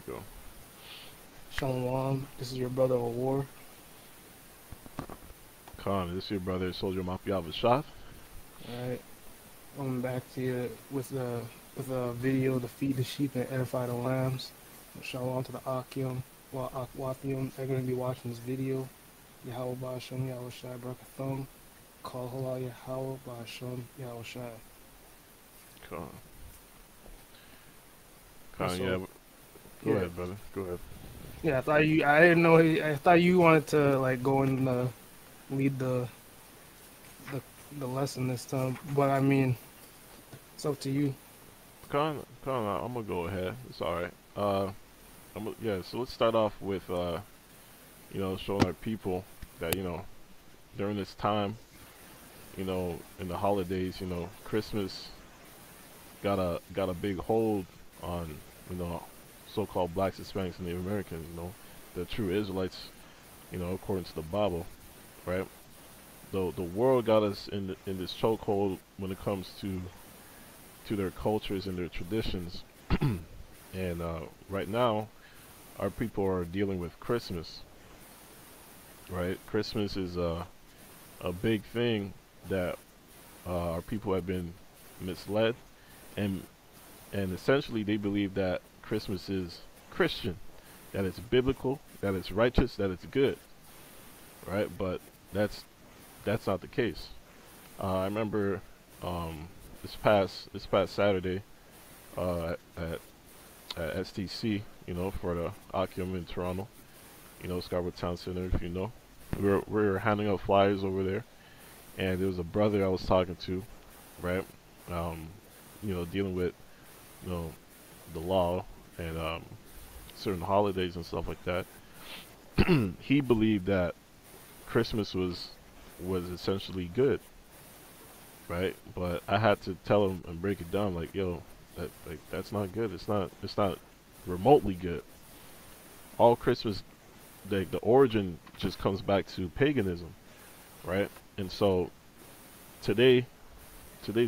we go. Shalom, this is your brother of war. Khan, this is your brother, Soldier Mafia Shah. Alright, I'm back to you with a video to feed the sheep and edify the lambs. Shalom to the Akim, Wafium. They're going to be watching this video. Yahweh Ba'asham, Yahweh Shai, Barakathum. Call Halal Yahweh Ba'asham, Yahweh Shai. Khan. And Khan, yeah. so, Go yeah. ahead, brother. Go ahead. Yeah, I didn't know, I thought you wanted to, like, go and lead the, the lesson this time. But, I mean, it's up to you. Khan, I'm gonna go ahead. It's alright. Yeah, so let's start off with, showing our people that, during this time, in the holidays, Christmas got a big hold on, so-called blacks, Hispanics, and Native Americans, the true Israelites, according to the Bible, right? The world got us in this chokehold when it comes to their cultures and their traditions, and right now, our people are dealing with Christmas, right? Christmas is a big thing that our people have been misled, and essentially they believe that Christmas is Christian, that it's biblical, that it's righteous, that it's good, right? But that's not the case. I remember this past Saturday at STC, for the Akim in Toronto, Scarborough Town Center, if you know. We were handing out flyers over there, and there was a brother I was talking to, right? Dealing with, you know, the law and certain holidays and stuff like that. He believed that Christmas was essentially good, right? But I had to tell him and break it down, like, yo, that's not good. It's not remotely good. All Christmas, the origin just comes back to paganism, right? And so today's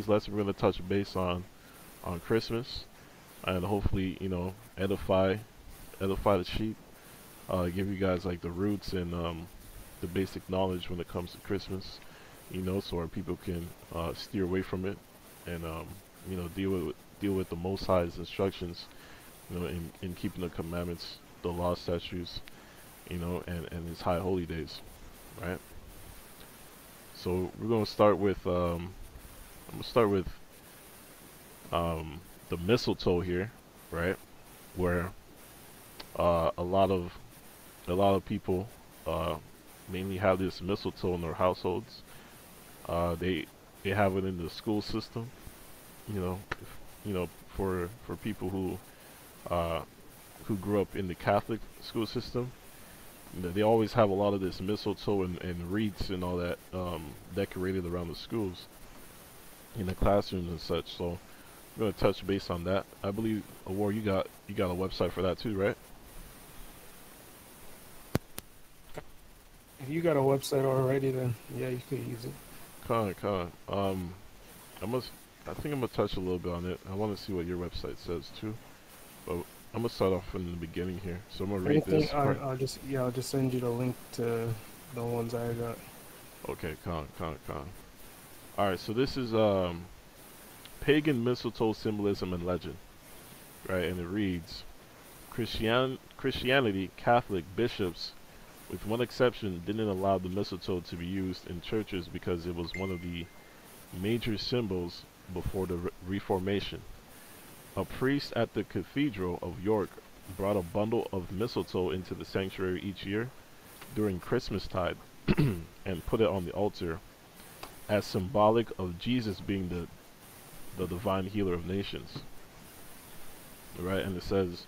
lesson we're gonna touch base on Christmas, and hopefully edify the sheep, give you guys like the roots and the basic knowledge when it comes to Christmas, so our people can steer away from it and deal with the Most High's instructions, in keeping the commandments, the law, statutes, and His high holy days, right? So we're gonna start with the mistletoe here, right? Where a lot of people mainly have this mistletoe in their households. They have it in the school system. For people who grew up in the Catholic school system, they always have a lot of this mistletoe and wreaths and all that decorated around the schools, in the classrooms and such. So I'm gonna touch base on that. I believe, War, you got a website for that too, right? If you got a website already, then yeah, you could use it. Con. I think I'm gonna touch a little bit on it. I want to see what your website says too, but I'm gonna start off from the beginning here. So I'm gonna read Anything, this part. I'll just send you the link to the ones I got. Okay, con. All right, so this is pagan mistletoe symbolism and legend, right? And it reads, Christianity, Catholic bishops, with one exception, didn't allow the mistletoe to be used in churches because it was one of the major symbols before the Reformation. A priest at the Cathedral of York brought a bundle of mistletoe into the sanctuary each year during Christmastide and put it on the altar as symbolic of Jesus being the divine healer of nations. Right? And it says,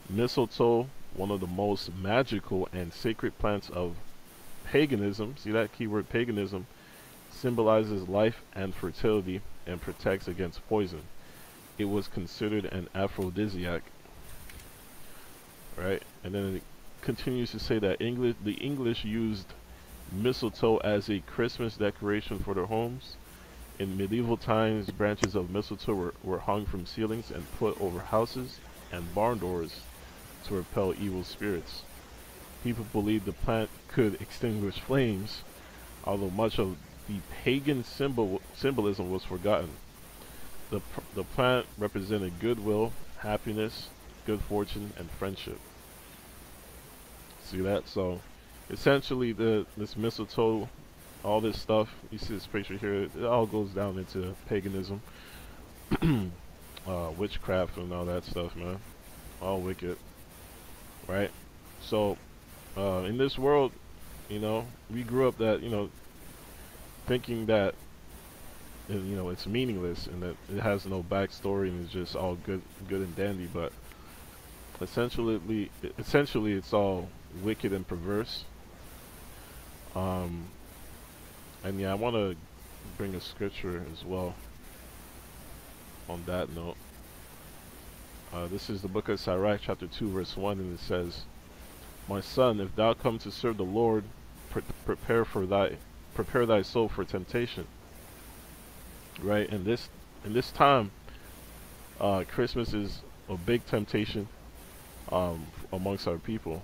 mistletoe, one of the most magical and sacred plants of paganism, see that keyword paganism, symbolizes life and fertility and protects against poison. It was considered an aphrodisiac, right? And then it continues to say that the English used mistletoe as a Christmas decoration for their homes. In medieval times, branches of mistletoe were hung from ceilings and put over houses and barn doors to repel evil spirits. People believed the plant could extinguish flames, although much of the pagan symbolism was forgotten. The plant represented goodwill, happiness, good fortune, and friendship. See that? So, essentially, this mistletoe, all this stuff, you see this picture here, it all goes down into paganism, witchcraft, and all that stuff, man. All wicked, right? So, in this world, we grew up that, thinking that, it's meaningless and that it has no backstory and it's just all good and dandy. But essentially, it's all wicked and perverse. Um, and yeah, I want to bring a scripture as well on that note. This is the book of Sirach, chapter 2, verse 1, and it says, "My son, if thou come to serve the Lord, prepare thy soul for temptation." Right? And this time, Christmas is a big temptation amongst our people.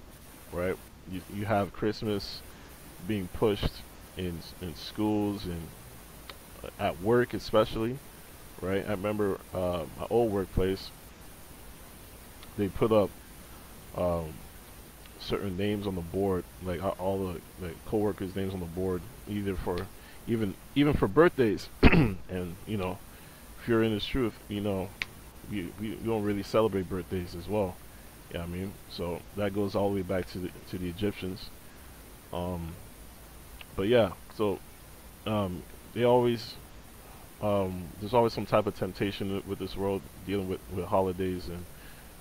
Right? You have Christmas being pushed in schools and at work especially. Right? I remember my old workplace. They put up certain names on the board, like all the coworkers' names on the board, either for even for birthdays. And if you're in this truth, we don't really celebrate birthdays as well. Yeah, I mean, so that goes all the way back to the Egyptians. But yeah, so they always there's always some type of temptation with this world dealing with holidays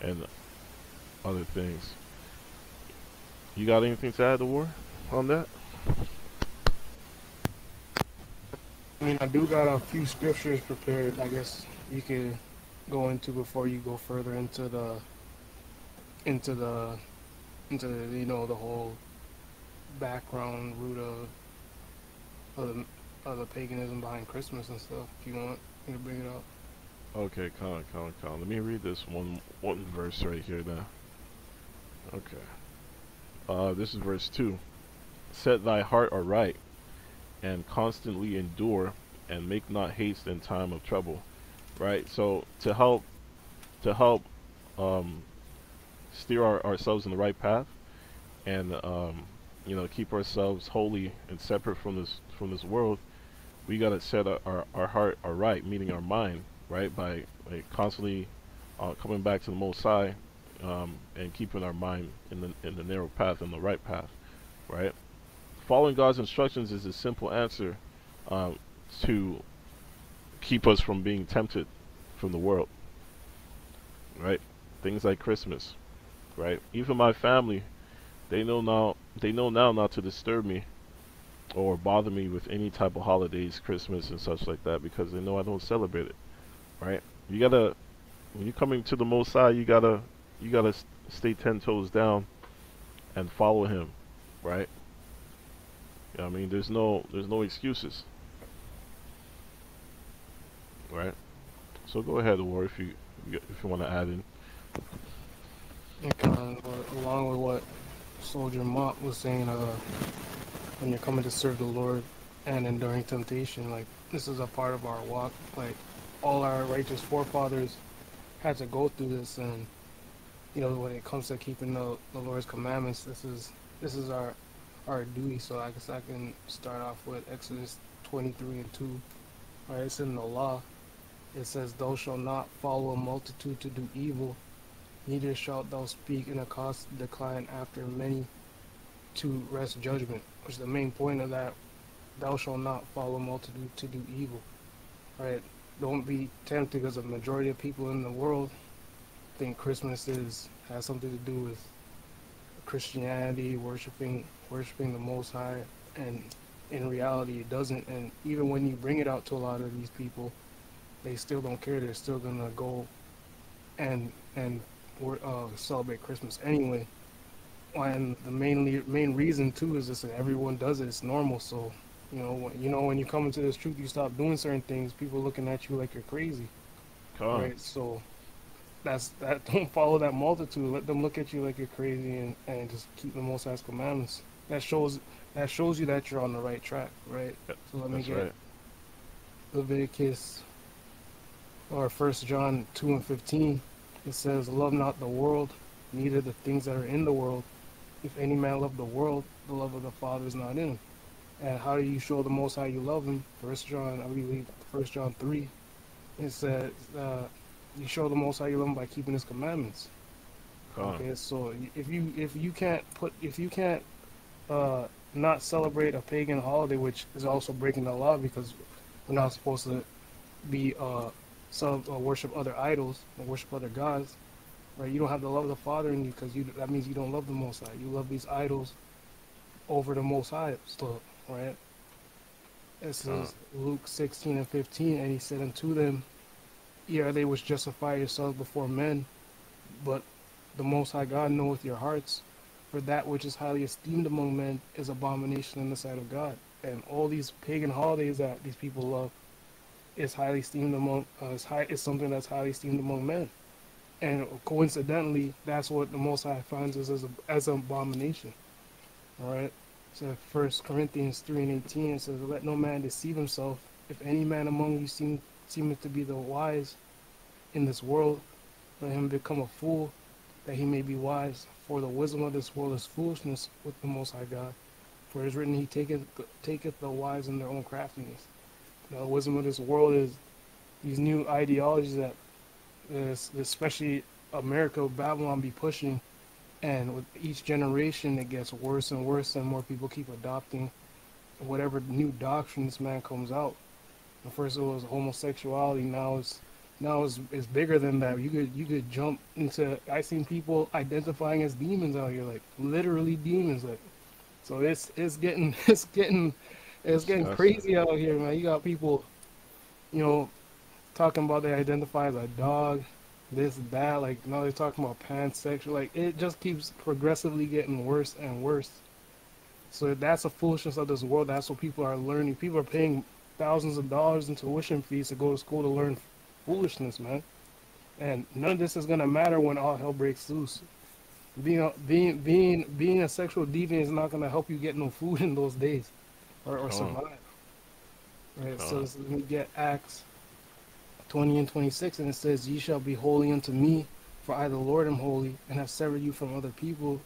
and other things. You got anything to add to War on that? I mean, I do got a few scriptures prepared. I guess you could go into before you go further into the the whole background root of the paganism behind Christmas and stuff. If you want me to bring it up. Okay, come on. Let me read this one verse right here now. Okay. This is verse 2. "Set thy heart aright, and constantly endure, and make not haste in time of trouble." Right? So to help um, steer ourselves in the right path, and keep ourselves holy and separate from this world, we gotta set our heart aright, meaning our mind, right, by constantly coming back to the Most High, and keeping our mind in the narrow path, in the right path, right? Following God's instructions is a simple answer to keep us from being tempted from the world, right? Things like Christmas, right? Even my family, they know now not to disturb me or bother me with any type of holidays, Christmas and such like that, because they know I don't celebrate it, right? You gotta, when you're coming to the Most High, you gotta stay 10 toes down and follow Him, right? I mean, there's no excuses, right? So go ahead, War, if you want to add in. And kind of along with what Soldier Mott was saying, when you're coming to serve the Lord and enduring temptation, like this is a part of our walk. Like all our righteous forefathers had to go through this, and when it comes to keeping the Lord's commandments, this is our duty. So I guess I can start off with Exodus 23:2. All right, it's in the law. It says, "Thou shalt not follow a multitude to do evil, neither shalt thou speak in a cause decline after many to wrest judgment." Which is the main point of that. Thou shalt not follow a multitude to do evil. All right, don't be tempted, because the majority of people in the world think Christmas has something to do with Christianity, worshiping the Most High, and in reality it doesn't. And even when you bring it out to a lot of these people, they still don't care. They're still gonna go and celebrate Christmas anyway. And the main reason too is just that everyone does it. It's normal. So when you come into this truth, you stop doing certain things. People looking at you like you're crazy, Come on. right? So that don't follow that multitude. Let them look at you like you're crazy and just keep the Most High's commandments. That shows you that you're on the right track, right? So let me That's get right. Leviticus or 1 John 2:15. It says, "Love not the world, neither the things that are in the world. If any man love the world, the love of the Father is not in him." And how do you show the Most High you love him? First John, I believe, 1 John 3. It says, you show the Most High you love him by keeping his commandments. Con. Okay, so if you can't not celebrate a pagan holiday, which is also breaking the law because we're not supposed to be worship other idols and worship other gods, right? You don't have the love of the Father in you because that means you don't love the Most High. You love these idols over the Most High still, right? It Con. says Luke 16:15, and he said unto them, "Ye are they which justify yourselves before men, but the Most High God knoweth your hearts. For that which is highly esteemed among men is abomination in the sight of God." And all these pagan holidays that these people love is highly esteemed among is something that's highly esteemed among men. And coincidentally, that's what the Most High finds us as an abomination. All right. So 1 Corinthians 3:18 it says, "Let no man deceive himself. If any man among you seemeth to be the wise in this world, let him become a fool, that he may be wise. For the wisdom of this world is foolishness with the Most High God. For it is written, He taketh the wise in their own craftiness." Now, the wisdom of this world is these new ideologies that, especially America, Babylon, be pushing. And with each generation, it gets worse and worse, and more people keep adopting whatever new doctrine this man comes out. And first it was homosexuality, now it's bigger than that. You could jump into. I seen people identifying as demons out here, like literally demons. Like, so it's getting it's getting Disgusting. crazy out here, man. You got people, you know, talking about they identify as a dog, this, that. Like now they're talking about pansexual. Like it just keeps progressively getting worse and worse. So that's the foolishness of this world. That's what people are learning. People are paying thousands of dollars in tuition fees to go to school to learn foolishness, man. And none of this is gonna matter when all hell breaks loose. Being a sexual deviant is not gonna help you get no food in those days, or Con. survive. Right. So Con. let me get Acts 20:26, and it says, "Ye shall be holy unto me, for I the Lord am holy, and have severed you from other people,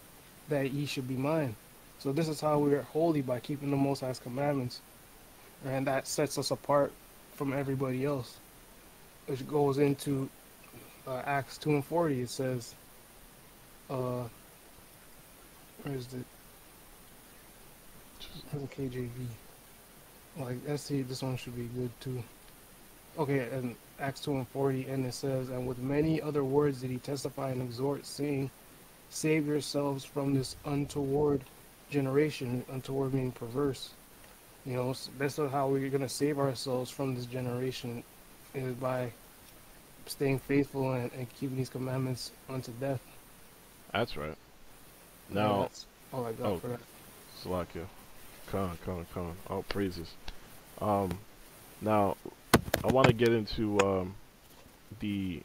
that ye should be mine." So this is how we are holy, by keeping the Most High's commandments, and that sets us apart from everybody else. Which goes into Acts 2:40. It says, uh, where's the KJV? Like, let's see, this one should be good too. Okay, and Acts 2:40, and it says, "And with many other words did he testify and exhort, saying, Save yourselves from this untoward generation." Untoward meaning perverse. So that's how we're gonna save ourselves from this generation, is by staying faithful and keeping these commandments unto death. That's right. And Now, that's all I got oh, for that. Salakia. Con, con, con. All praises. Um, Now, I want to get into the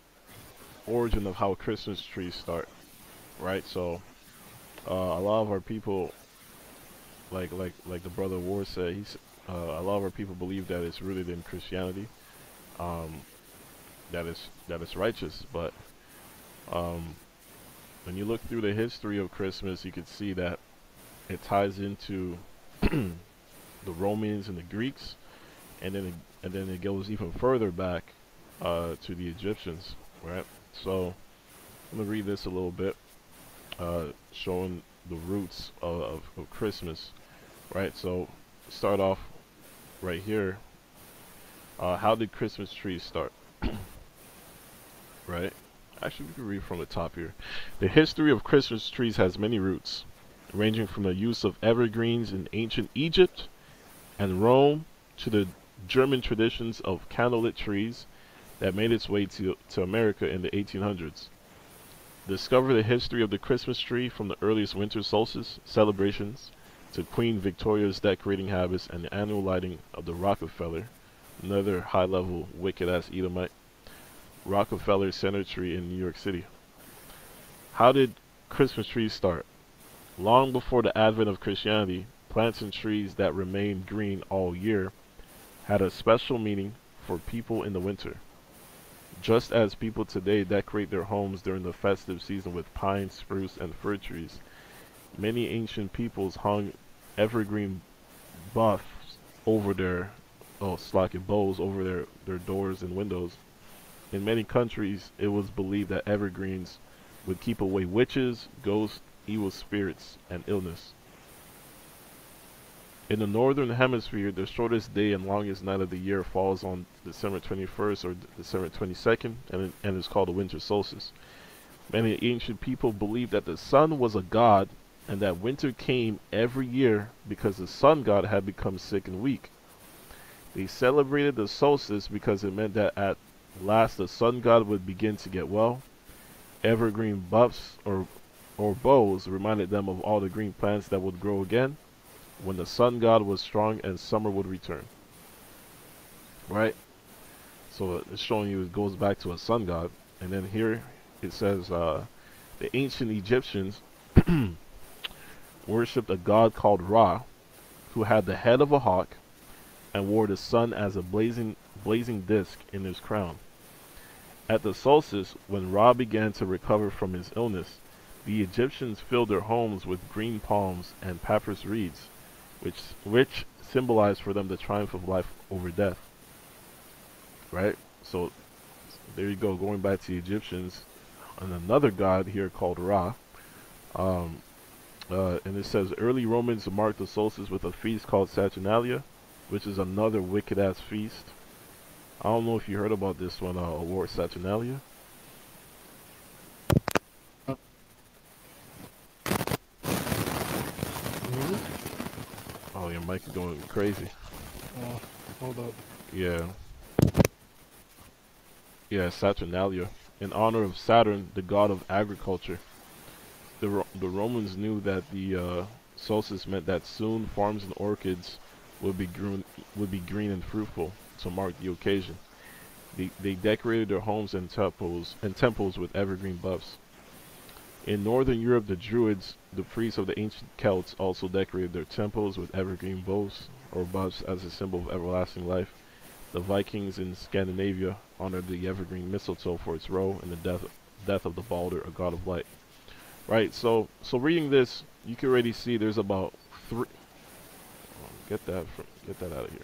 origin of how Christmas trees start, right? So, a lot of our people, like the brother Ward said, a lot of our people believe that it's rooted in Christianity, um, that it's righteous. But um, when you look through the history of Christmas, you can see that it ties into the Romans and the Greeks, and then it goes even further back to the Egyptians, right? So I'm gonna read this a little bit, showing the roots of Christmas, right? So start off right here. How did Christmas trees start, right? Actually, we can read from the top here. The history of Christmas trees has many roots, ranging from the use of evergreens in ancient Egypt and Rome to the German traditions of candlelit trees that made its way to America in the 1800s. Discover the history of the Christmas tree from the earliest winter solstice celebrations to Queen Victoria's decorating habits and the annual lighting of the Rockefeller, another high-level wicked-ass Edomite, Rockefeller Center tree in New York City. How did Christmas trees start? Long before the advent of Christianity, plants and trees that remained green all year had a special meaning for people in the winter. Just as people today decorate their homes during the festive season with pine, spruce, and fir trees, many ancient peoples hung evergreen buffs over their boughs over their doors and windows. In many countries, it was believed that evergreens would keep away witches, ghosts, evil spirits, and illness. In the northern hemisphere, the shortest day and longest night of the year falls on December 21st or December 22nd, and is called the winter solstice. Many ancient people believed that the sun was a god and that winter came every year because the sun god had become sick and weak. They celebrated the solstice because it meant that at last the sun god would begin to get well. Evergreen buffs or boughs reminded them of all the green plants that would grow again when the sun god was strong and summer would return. Right? So it's showing you it goes back to a sun god. And then here it says the ancient Egyptians worshipped a god called Ra, who had the head of a hawk and wore the sun as a blazing disc in his crown. At the solstice, when Ra began to recover from his illness, the Egyptians filled their homes with green palms and papyrus reeds, which symbolized for them the triumph of life over death. Right? So there you go, going back to the Egyptians, and another god here called Ra. And it says early Romans marked the solstice with a feast called Saturnalia, which is another wicked ass feast. I don't know if you heard about this one, Award Saturnalia. Really? Oh, your mic is going crazy. Hold up. Yeah. Yeah, Saturnalia, in honor of Saturn, the god of agriculture. The Romans knew that the solstice meant that soon farms and orchards would be green and fruitful to mark the occasion. They decorated their homes and temples with evergreen buffs. In northern Europe, the Druids, the priests of the ancient Celts, also decorated their temples with evergreen boughs or buffs as a symbol of everlasting life. The Vikings in Scandinavia honored the evergreen mistletoe for its role in the death of the Balder, a god of light. Right. So reading this, you can already see there's about three. Get that out of here.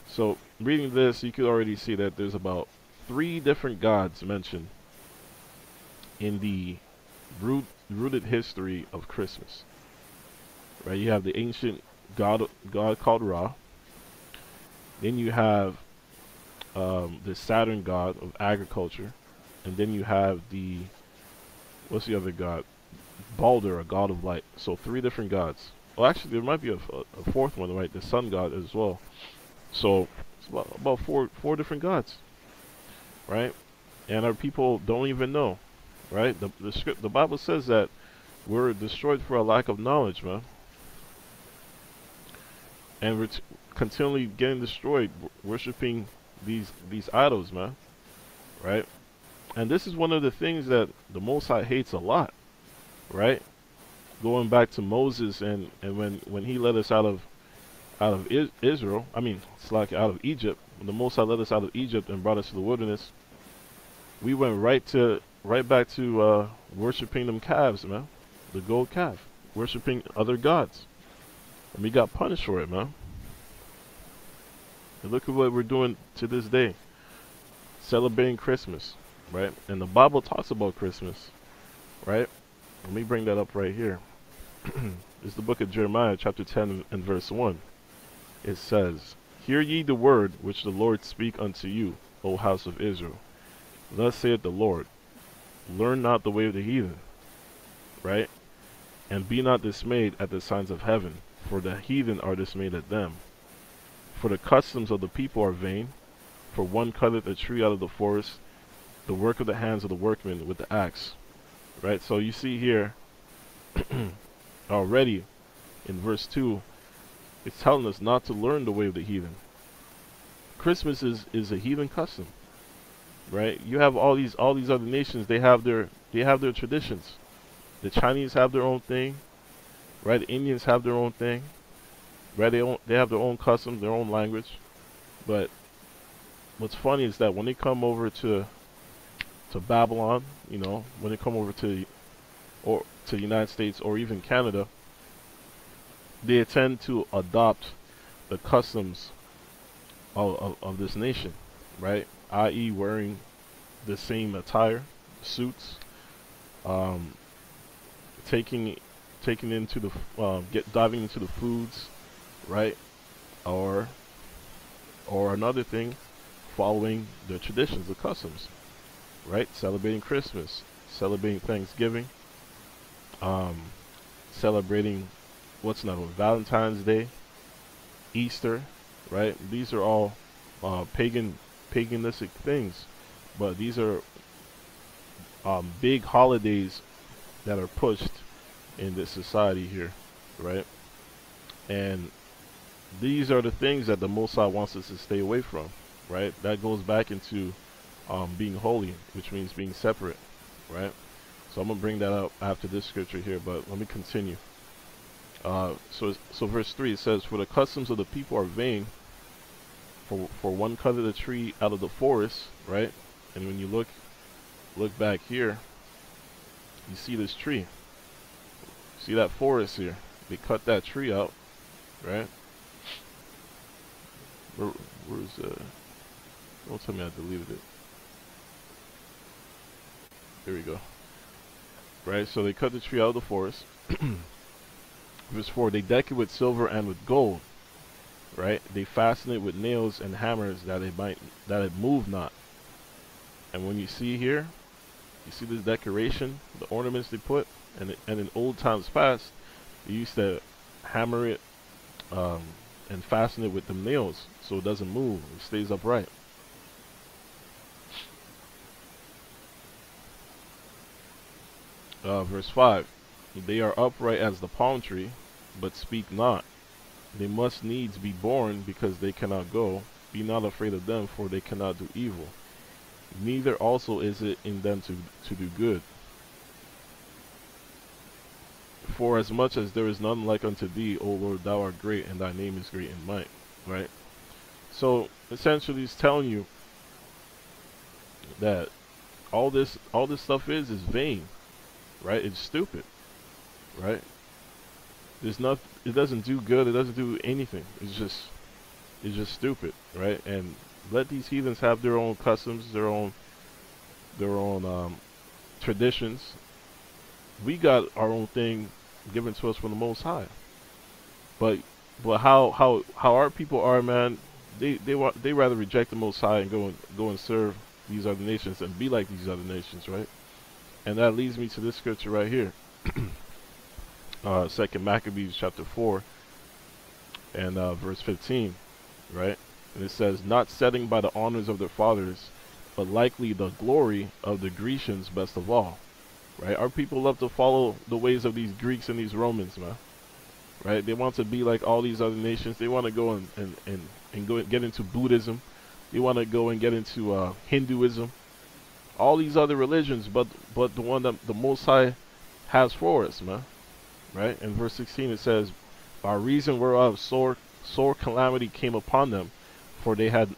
So reading this, you could already see that there's about 3 different gods mentioned in the rooted history of Christmas. Right? You have the ancient god called Ra. Then you have the Saturn god of agriculture, and then you have what's the other god? Balder, a god of light. So 3 different gods. Well, actually, there might be a 4th one, right? The sun god as well. So it's about four different gods, right? And our people don't even know, right? The Bible says that we're destroyed for a lack of knowledge, man. And we're continually getting destroyed, worshiping these idols, man. Right? And this is one of the things that the Most High hates a lot, right? Going back to Moses and when he led us out of Israel, it's like out of Egypt. When the Most High led us out of Egypt and brought us to the wilderness, we went right back to worshiping them calves, man. The gold calf, worshiping other gods, and we got punished for it, man. And look at what we're doing to this day, celebrating Christmas, right? And the Bible talks about Christmas, right? Let me bring that up right here. It's the book of Jeremiah, chapter 10 and verse 1. It says, "Hear ye the word which the Lord speak unto you, O house of Israel. Thus saith the Lord, learn not the way of the heathen," right? "And be not dismayed at the signs of heaven, for the heathen are dismayed at them. For the customs of the people are vain, for one cutteth a tree out of the forest, the work of the hands of the workmen with the axe." Right? So you see here, already in verse 2, it's telling us not to learn the way of the heathen. Christmas is a heathen custom, right? You have all these other nations. They have their traditions. The Chinese have their own thing, right? The Indians have their own thing, right? They have their own customs, their own language. But what's funny is that when they come over to Babylon, when they come over to the United States or even Canada, they tend to adopt the customs of this nation, right? I.e., wearing the same attire, suits, um, taking into the diving into the foods, right? Or another thing, following the traditions, the customs, right? Celebrating Christmas, celebrating Thanksgiving, um, celebrating what's not on Valentine's Day, Easter, right? These are all paganistic things, but these are big holidays that are pushed in this society here, right? And these are the things that the Most High wants us to stay away from, right? That goes back into being holy, which means being separate, right? So I'm gonna bring that up after this scripture here, but let me continue. So verse 3, it says, "For the customs of the people are vain. For one cutteth a tree out of the forest," right? And when you look back here, you see this tree. See that forest here? They cut that tree out, right? Where's don't tell me I deleted it. There we go. Right, so they cut the tree out of the forest. Verse 4, "They deck it with silver and with gold." Right? They fasten it with nails and hammers that it move not. And when you see here, you see this decoration, the ornaments they put, and in old times past, they used to hammer it and fasten it with the nails so it doesn't move, it stays upright. Verse 5, "They are upright as the palm tree, but speak not. They must needs be born because they cannot go. Be not afraid of them, for they cannot do evil. Neither also is it in them to do good. For as much as there is none like unto thee, O Lord, thou art great, and thy name is great in might." Right? So essentially he's telling you that all this stuff is vain, right? It's stupid, right? It doesn't do good, it doesn't do anything. It's just stupid, right? And let these heathens have their own customs, their own traditions. We got our own thing given to us from the Most High. But how our people are, man, they rather reject the Most High and go and serve these other nations and be like these other nations, right? And that leads me to this scripture right here. 2 Maccabees chapter 4 and verse 15, right? And it says, "Not setting by the honors of their fathers, but likely the glory of the Grecians best of all." Right? Our people love to follow the ways of these Greeks and these Romans, man. Right? They want to be like all these other nations. They want to go and go and get into Buddhism. They want to go and get into Hinduism. All these other religions, but the one that the Most High has for us, man. Right? In verse 16 it says, "By reason whereof sore calamity came upon them, for they had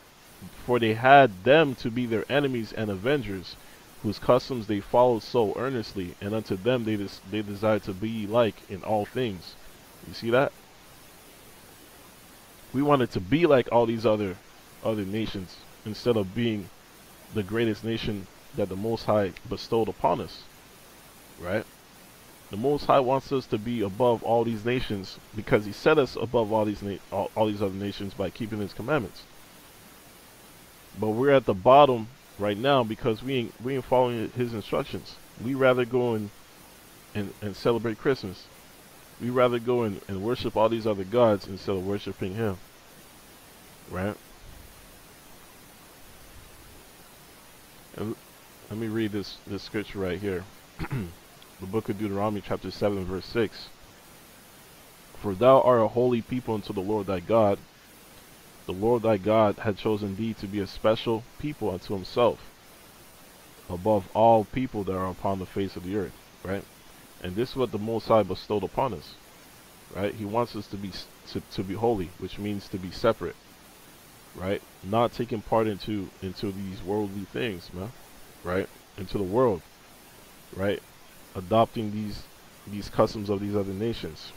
them to be their enemies and avengers, whose customs they followed so earnestly, and unto them they desired to be like in all things." You see that? We wanted to be like all these other nations instead of being the greatest nation that the Most High bestowed upon us. Right? The Most High wants us to be above all these nations because He set us above all these other nations by keeping His commandments. But we're at the bottom right now because we ain't following His instructions. We rather go and celebrate Christmas. We rather go and worship all these other gods instead of worshiping Him. Right? And let me read this scripture right here. The book of Deuteronomy chapter 7 verse 6. "For thou art a holy people unto the Lord thy God. The Lord thy God had chosen thee to be a special people unto Himself, above all people that are upon the face of the earth, right? And this is what the Most High bestowed upon us, right? He wants us to be holy, which means to be separate, right? Not taking part into these worldly things, man, right? Into the world, right? Adopting these customs of these other nations,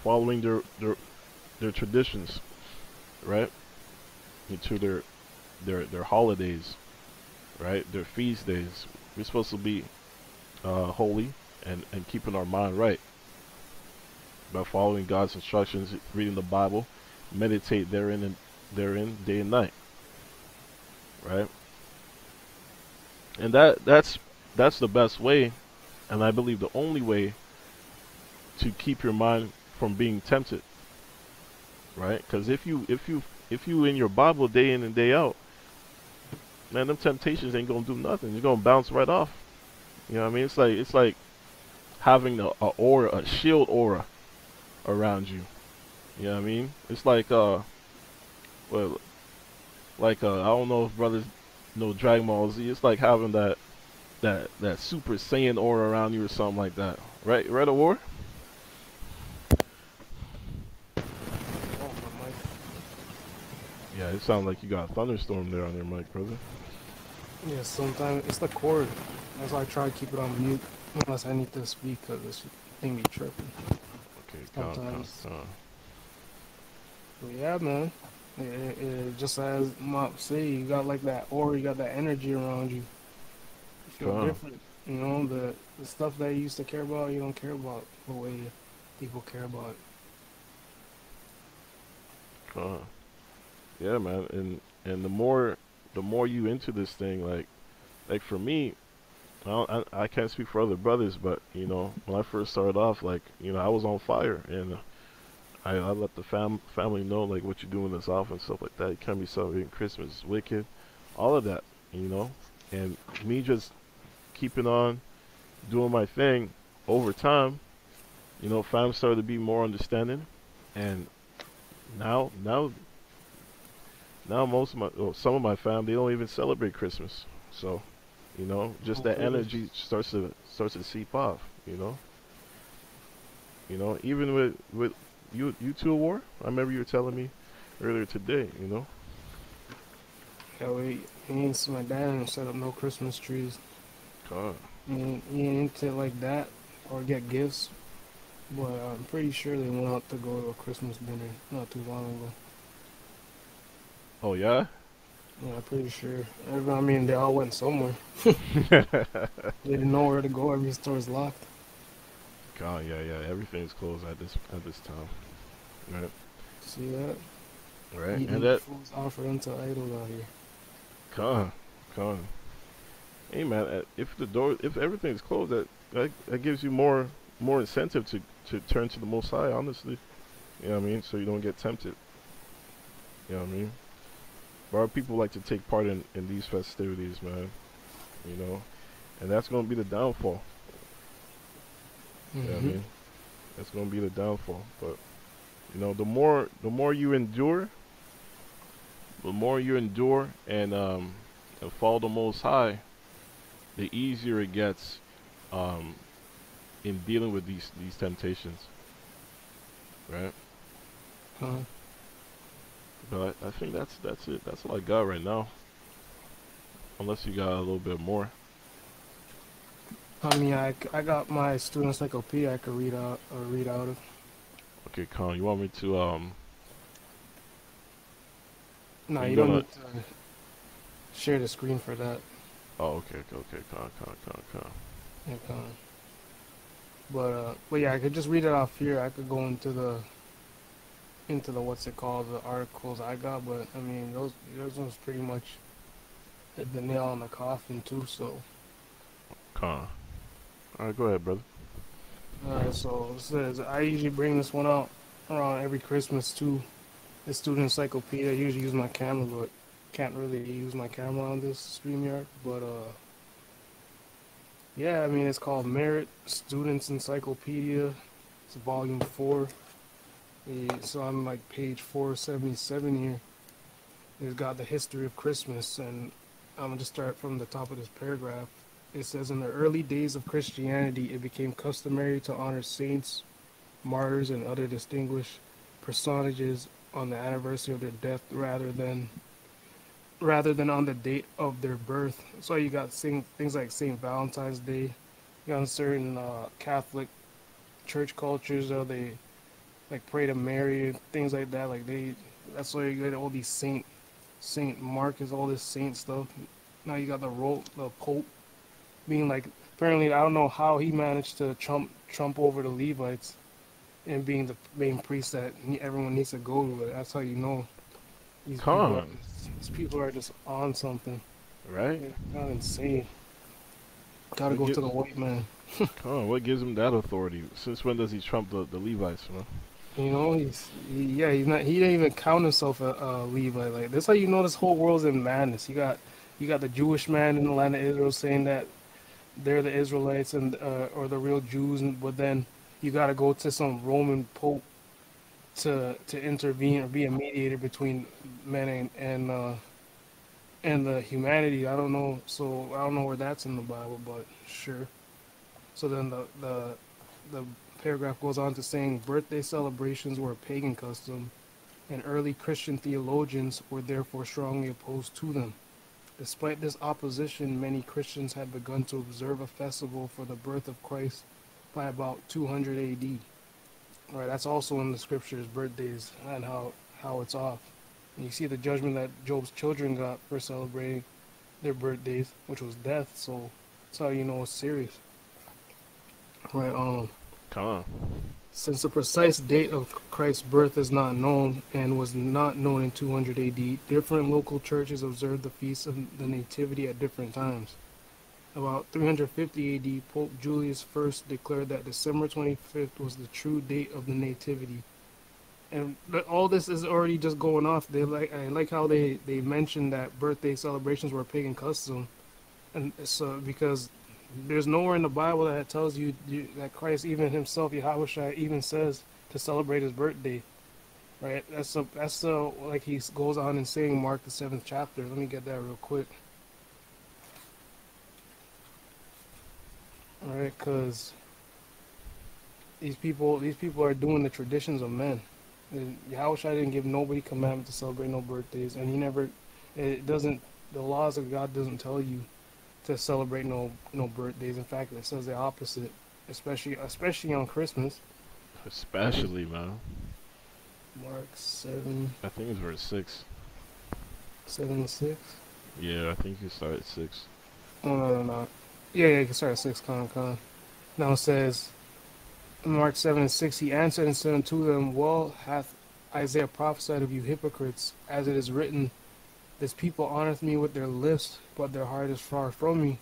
following their traditions, right? Into their holidays, right? Their feast days. We're supposed to be holy and keeping our mind right by following God's instructions, reading the Bible, meditate therein day and night, right? And that's the best way, and I believe the only way to keep your mind from being tempted, right? Because if you in your Bible day in and day out, man, them temptations ain't gonna do nothing. You're gonna bounce right off. You know what I mean? It's like having a shield aura around you. You know what I mean? It's like well, like I don't know if brothers know Dragon Ball Z. It's like having that Super Saiyan aura around you or something like that. Right? Right, or? Oh, my mic. Yeah, it sounds like you got a thunderstorm there on your mic, brother. Yeah, sometimes it's the cord. That's why I try to keep it on mute unless I need to speak because this thing be tripping Okay, sometimes. con. But yeah, man. Just as Mop say, you got like that aura, you got that energy around you. You feel Con. different. You know, the stuff that you used to care about, you don't care about the way people care about it. Con. Yeah, man, and the more you into this thing, like for me, I can't speak for other brothers, but when I first started off, like I was on fire, and I let the family know like what you're doing this off and stuff like that. You can't be celebrating Christmas, it's wicked, all of that, and me just keeping on doing my thing over time, fam started to be more understanding, and now most of some of my fam, they don't even celebrate Christmas. So, just Oh, that really? energy starts to seep off. Even with you two war. I remember you were telling me earlier today. Yeah, me and my dad didn't set up no Christmas trees. God, He ain't into it like that or get gifts. But I'm pretty sure they went out to go to a Christmas dinner not too long ago. oh yeah. Yeah, I'm pretty sure. I mean, they all went somewhere. They didn't know where to go. Every store's locked. God, yeah. Everything's closed at this time. Right, See that? right, and Eating that foods offered unto idols out here. God, God. Hey man, if everything's closed, that gives you more incentive to turn to the Most High. Honestly, you know what I mean. So you don't get tempted. You know what I mean. A lot of people like to take part in these festivities, man. You know, and that's gonna be the downfall. You know what I Mm-hmm. mean. That's gonna be the downfall. But the more you endure, and follow the Most High, the easier it gets um, in dealing with these temptations, right? Uh, But I think that's it. That's all I got right now. Unless you got a little bit more. I mean, I got my student encyclopedia I could read out of. Okay, Con, you want me to No, are you you don't gonna? need to share the screen for that. Oh, okay, Con. Yeah, but yeah, I could just read it off here. I could go into the what's it called, the articles I got. But I mean, those ones pretty much hit the nail on the coffin too. So, Con. All right, go ahead, brother. so it says I usually bring this one out around every Christmas too. The student encyclopedia. I usually use my camera, but can't really use my camera on this StreamYard. But yeah, I mean it's called Merit Students Encyclopedia. It's volume 4. So I'm like page 477 here. It's got the history of Christmas, and I'm gonna just start from the top of this paragraph. It says in the early days of Christianity, it became customary to honor saints, martyrs, and other distinguished personages on the anniversary of their death rather than on the date of their birth. So you got things like Saint Valentine's Day. You got certain Catholic church cultures, they like pray to Mary and things like that. That's why you get all these Saint Marcus, all this saint stuff. Now you got the Pope being like, apparently I don't know how he managed to trump over the Levites and being the main priest that everyone needs to go to. But that's how you know these people are, Con, these people are just on something. right? They're not insane. Gotta What go gi- to the white man. what gives him that authority? Since when does he trump the Levites, man? You know, he's not. He didn't even count himself a Levite. Like that's how you know this whole world's in madness. You got the Jewish man in the land of Israel saying that they're the Israelites and or the real Jews, but then you got to go to some Roman Pope to intervene or be a mediator between men and the humanity. I don't know. So I don't know where that's in the Bible, but sure. So then the paragraph goes on to saying birthday celebrations were a pagan custom, and early Christian theologians were therefore strongly opposed to them. Despite this opposition, many Christians had begun to observe a festival for the birth of Christ by about 200 AD. All right, that's also in the scriptures, birthdays and how it's off. And you see the judgment that Job's children got for celebrating their birthdays, which was death. So that's how you know it's serious. Right. Con. Since the precise date of Christ's birth is not known and was not known in 200 AD, different local churches observed the feast of the Nativity at different times. About 350 AD, Pope Julius I declared that December 25th was the true date of the Nativity. And all this is already just going off. I like how they mentioned that birthday celebrations were a pagan custom, and so because there's nowhere in the Bible that tells you that Christ, even himself, Yahushua, even says to celebrate his birthday, right? That's like he goes on and saying Mark the 7th chapter. Let me get that real quick. All right, because these people are doing the traditions of men. And Yahushua didn't give nobody commandment to celebrate no birthdays, and he never. It doesn't. The laws of God doesn't tell you to celebrate no birthdays. In fact, it says the opposite, especially on Christmas. Especially, man. Mark 7, I think it's verse 6. 7-6. Yeah, I think you start at 6. Oh no. Yeah, you can start at 6. Con. Now it says, Mark 7-6. He answered and said unto them, well hath Isaiah prophesied of you hypocrites, as it is written, this people honoreth me with their lips, but their heart is far from me.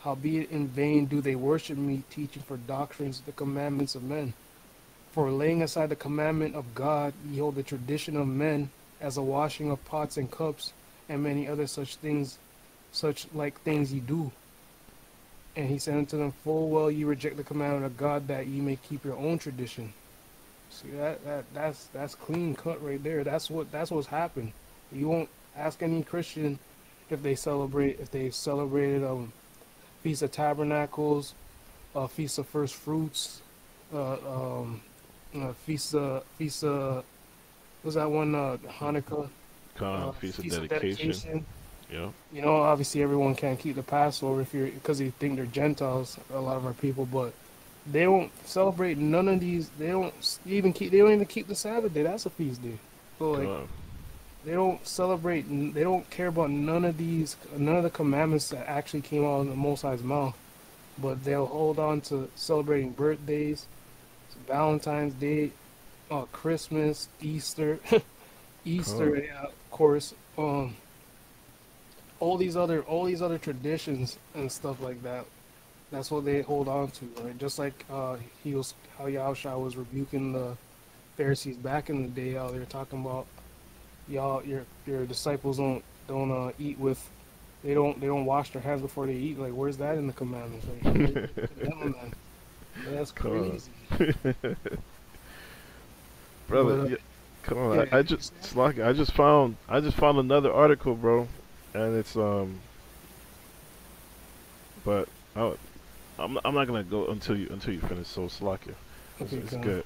Howbeit in vain do they worship me, teaching for doctrines the commandments of men. For laying aside the commandment of God, ye hold the tradition of men, as a washing of pots and cups, and many other such like things ye do. And he said unto them, full well ye reject the commandment of God, that ye may keep your own tradition. See that's clean cut right there. That's what's happened. You won't ask any Christian if they celebrated Feast of Tabernacles, Feast of First Fruits, Feast of was that one Hanukkah, Con, Feast of Feast of Dedication. Dedication. Yeah. You know, obviously everyone can't keep the Passover because they think they're Gentiles. A lot of our people, but they don't celebrate none of these. They don't even keep the Sabbath day. That's a feast day. So like Con. they don't celebrate. They don't care about none of the commandments that actually came out of the Most High's mouth. But they'll hold on to celebrating birthdays, Valentine's Day, Christmas, Easter, Con. yeah, of course. All these other traditions and stuff like that. That's what they hold on to, right? Just like how Yahushua was rebuking the Pharisees back in the day, how they were talking about your disciples don't eat with, they don't wash their hands before they eat. Like, where's that in the commandments? Like, that's Con. crazy. Brother, But yeah, come on. yeah, I just Slocky, I just found another article, bro, and it's but Oh, I'm not gonna go until you finish. So Slovakia, Okay, it's come. good.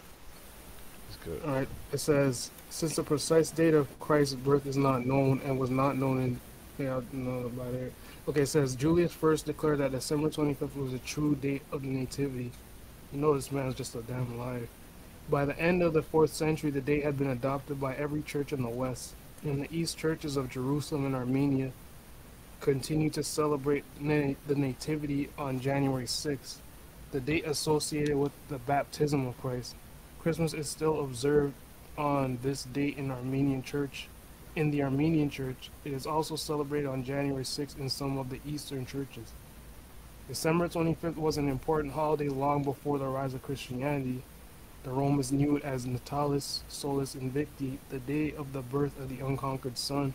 It's good. All right. It says, since the precise date of Christ's birth is not known and was not known in, yeah, no, about it. Okay, it says Julius first declared that December 25th was the true date of the nativity. You know this man's just a damn liar. By the end of the 4th century, the date had been adopted by every church in the West. In the East, churches of Jerusalem and Armenia continue to celebrate the Nativity on January 6th, the date associated with the baptism of Christ. Christmas is still observed on this date in Armenian Church. In the Armenian Church, it is also celebrated on January 6th in some of the Eastern churches. December 25th was an important holiday long before the rise of Christianity. The Romans knew it as Natalis Solis Invicti, the day of the birth of the unconquered sun.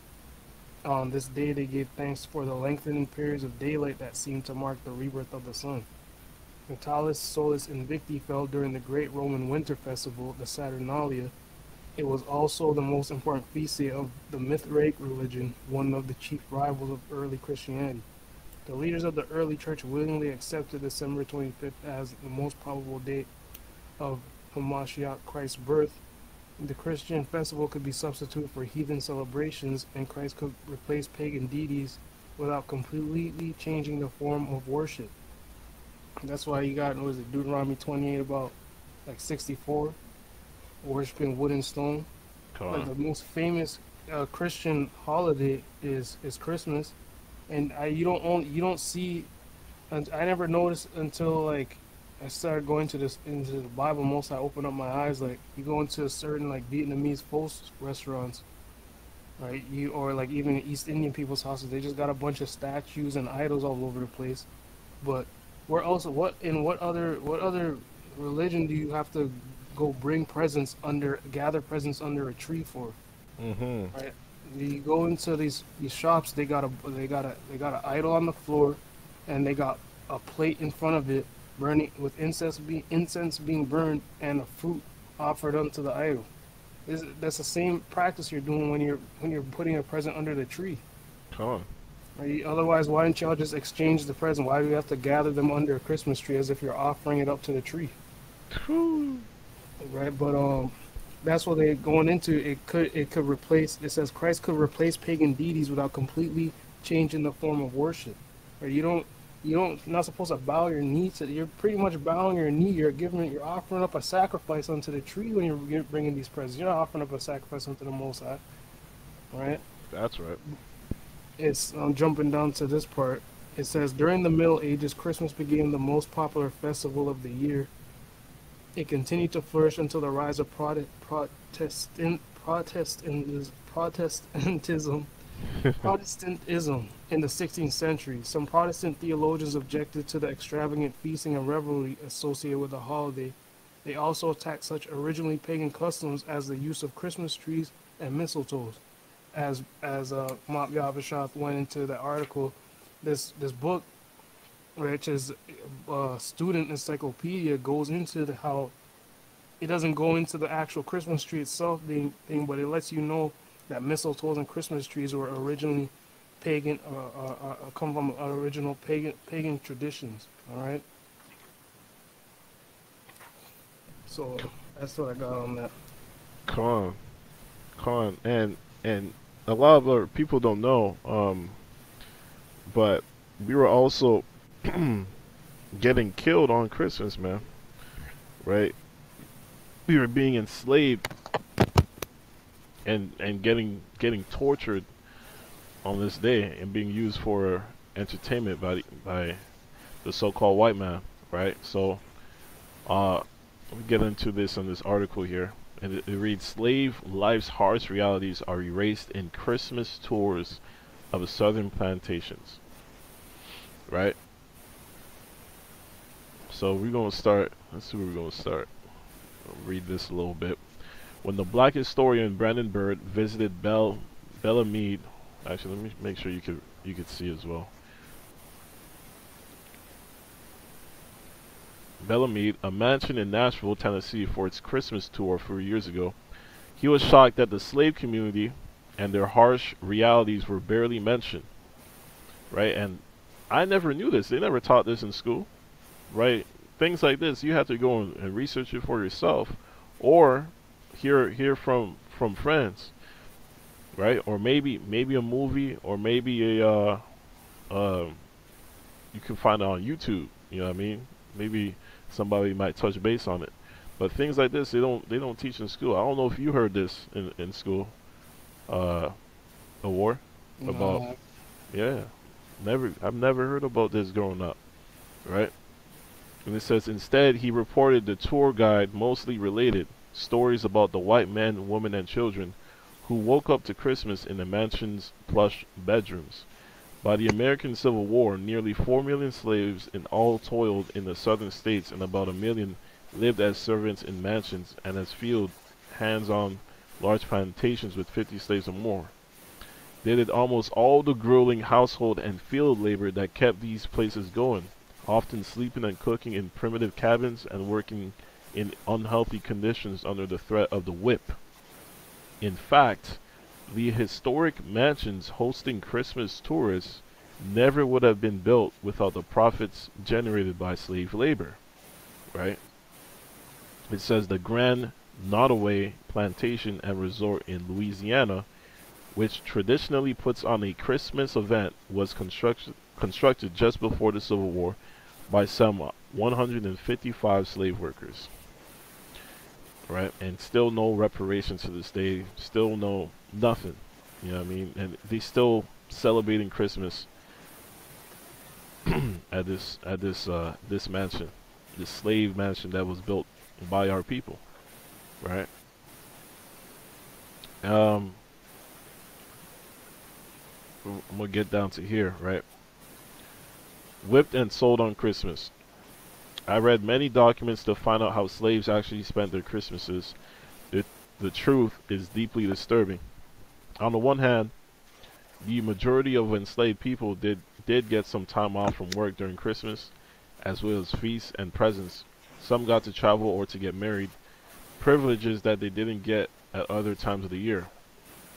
On this day, they gave thanks for the lengthening periods of daylight that seemed to mark the rebirth of the sun. Natalis Solis Invicti fell during the great Roman winter festival, the Saturnalia. It was also the most important feast day of the Mithraic religion, one of the chief rivals of early Christianity. The leaders of the early church willingly accepted December 25th as the most probable date of Hamashiach Christ's birth. The Christian festival could be substituted for heathen celebrations, and Christ could replace pagan deities without completely changing the form of worship. That's why you got, what is it, Deuteronomy 28 about like 64, worshiping wood and stone. Come Like on. the most famous Christian holiday is Christmas, and you don't see, and I never noticed until like I started going to this into the Bible. Most I open up my eyes. Like you go into certain like Vietnamese folk restaurants, right? You or like even East Indian people's houses. They just got a bunch of statues and idols all over the place. But where else? What other religion do you have to go bring presents under, gather presents under a tree for? Mhm. Right? You go into these shops. They got an idol on the floor, and they got a plate in front of it burning with incense being burned and a fruit offered unto the idol. That's the same practice you're doing when you're putting a present under the tree. Come on. Right? Otherwise, why don't y'all just exchange the present? Why do you have to gather them under a Christmas tree as if you're offering it up to the tree? Whew. Right? But that's what they're going into. It could replace. It says Christ could replace pagan deities without completely changing the form of worship. Right? You're not supposed to bow your knee to. You're pretty much bowing your knee. You're offering up a sacrifice unto the tree when you're bringing these presents. You're not offering up a sacrifice unto the Most High. Right? That's right. It's jumping down to this part. It says during the Middle Ages, Christmas became the most popular festival of the year. It continued to flourish until the rise of Protestantism Protestantism in the 16th century. Some Protestant theologians objected to the extravagant feasting and revelry associated with the holiday. They also attacked such originally pagan customs as the use of Christmas trees and mistletoes. As Mop Yavashaf went into the article, this book, which is student encyclopedia, goes into how it doesn't go into the actual Christmas tree itself thing, but it lets you know that mistletoes and Christmas trees were originally pagan, come from original pagan traditions. All right. So that's what I got on that. Come on. Come on. And a lot of other people don't know. But we were also getting killed on Christmas, man. Right? We were being enslaved and getting tortured on this day and being used for entertainment by the so-called white man, right? So we get into this in this article here, and it reads: slave life's harsh realities are erased in Christmas tours of southern plantations, right? So we're gonna start. Let's see where we're gonna start. I'll read this a little bit. When the black historian Brandon Bird visited Bellemeade, actually let me make sure you could see as well. Bellemeade, a mansion in Nashville, Tennessee, for its Christmas tour 4 years ago, he was shocked that the slave community and their harsh realities were barely mentioned. Right, and I never knew this. They never taught this in school, right? Things like this, you have to go and research it for yourself, or hear from friends, right? Or maybe a movie, or maybe a um, you can find it on YouTube. You know what I mean? Maybe somebody might touch base on it. But things like this, they don't teach in school. I don't know if you heard this in school, uh, a war about, No, yeah. I've never heard about this growing up, right? And it says instead he reported the tour guide mostly related stories about the white men, women, and children who woke up to Christmas in the mansion's plush bedrooms. By the American Civil War, nearly 4 million slaves in all toiled in the southern states, and about a million lived as servants in mansions and as field hands on large plantations with 50 slaves or more. They did almost all the grueling household and field labor that kept these places going, often sleeping and cooking in primitive cabins and working in unhealthy conditions under the threat of the whip. In fact, the historic mansions hosting Christmas tourists never would have been built without the profits generated by slave labor, right? It says the Grand Nottoway Plantation and Resort in Louisiana, which traditionally puts on a Christmas event, was constructed just before the Civil War by some 155 slave workers, right? And still no reparations to this day, still no nothing. You know what I mean? And they still celebrating Christmas this mansion, this slave mansion that was built by our people, right? Um, I'm gonna get down to here, right? Whipped and sold on Christmas. I read many documents to find out how slaves actually spent their Christmases. The, the truth is deeply disturbing. On the one hand, the majority of enslaved people did get some time off from work during Christmas, as well as feasts and presents. Some got to travel or to get married, privileges that they didn't get at other times of the year.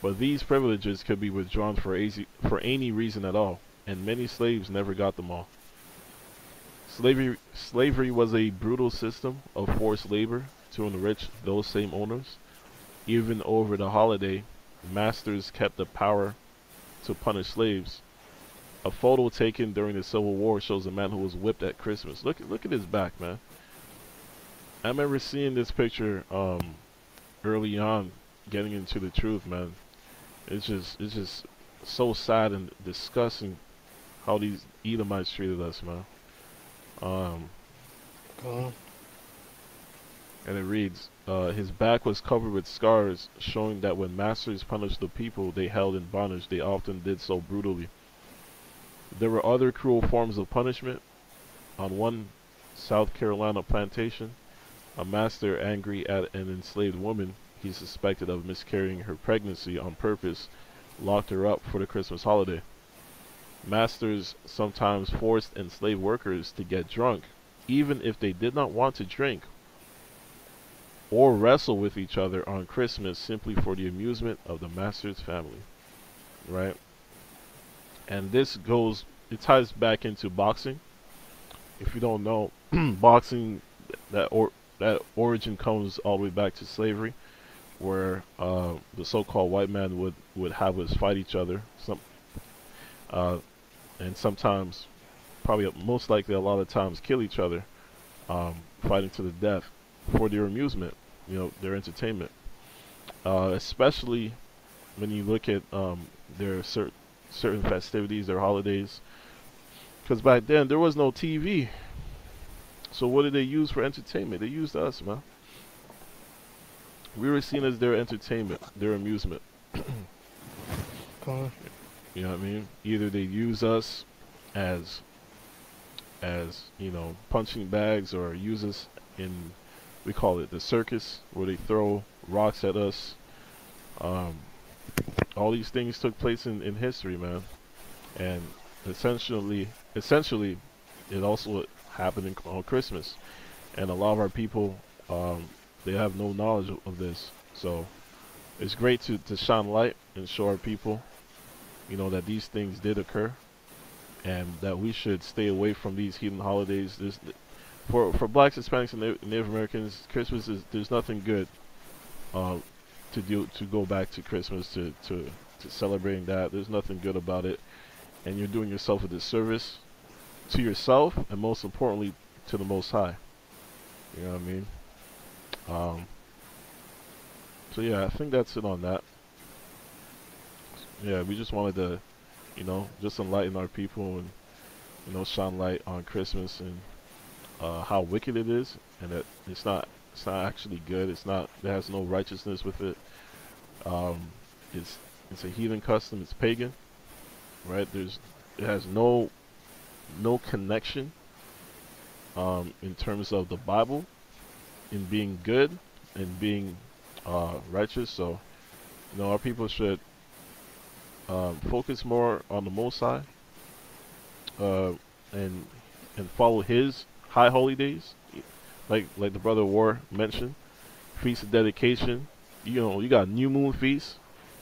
But these privileges could be withdrawn for any reason at all, and many slaves never got them all. Slavery was a brutal system of forced labor to enrich those same owners. Even over the holiday, masters kept the power to punish slaves. A photo taken during the Civil War shows a man who was whipped at Christmas. Look at his back, man. I remember seeing this picture early on, getting into the truth, man. It's just so sad and disgusting how these Edomites treated us, man. Um, go and it reads, his back was covered with scars, showing that when masters punished the people they held in bondage, they often did so brutally. There were other cruel forms of punishment. On one South Carolina plantation, a master, angry at an enslaved woman he suspected of miscarrying her pregnancy on purpose, locked her up for the Christmas holiday. Masters sometimes forced enslaved workers to get drunk, even if they did not want to drink, or wrestle with each other on Christmas simply for the amusement of the master's family. Right? And it ties back into boxing. If you don't know, boxing, that origin comes all the way back to slavery, where the so-called white man would have us fight each other. Uh, and sometimes, probably most likely a lot of times, kill each other, fighting to the death for their amusement, their entertainment. Especially when you look at their certain festivities, their holidays. Because back then there was no TV, so what did they use for entertainment? They used us, man. We were seen as their entertainment, their amusement. on. You know what I mean? Either they use us as punching bags, or use us in, we call it the circus, where they throw rocks at us. All these things took place in history, man. And essentially it also happened on Christmas. And a lot of our people, they have no knowledge of this. So it's great to shine light and show our people, that these things did occur. and that we should stay away from these heathen holidays. For blacks, Hispanics, and Native Americans, Christmas is there's nothing good uh, to go back to Christmas to celebrating that. There's nothing good about it, and you're doing yourself a disservice to yourself, and most importantly, to the Most High. You know what I mean? Um, so yeah, I think that's it on that. Yeah, we just wanted to, just enlighten our people and shine light on Christmas and how wicked it is, and that it's not actually good. It has no righteousness with it. Um, it's it's a heathen custom. It's pagan, right? It has no connection in terms of the Bible in being good and being righteous. So our people should focus more on the Most High uh, and follow His high holy days, like the brother War mentioned, feast of dedication. You got new moon feasts.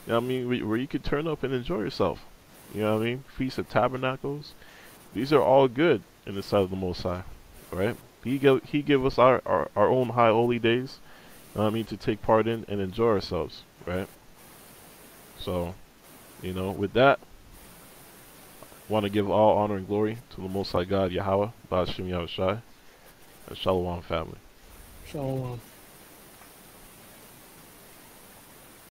You know what I mean, where you could turn up and enjoy yourself. You know what I mean? Feast of Tabernacles. These are all good in the sight of the Most High, right? He give us our own high holy days. You know what I mean, to take part in and enjoy ourselves, right? So, with that, want to give all honor and glory to the Most High God, Yahweh, Ba'ashim Yahushai, and Shalom family. Shalom.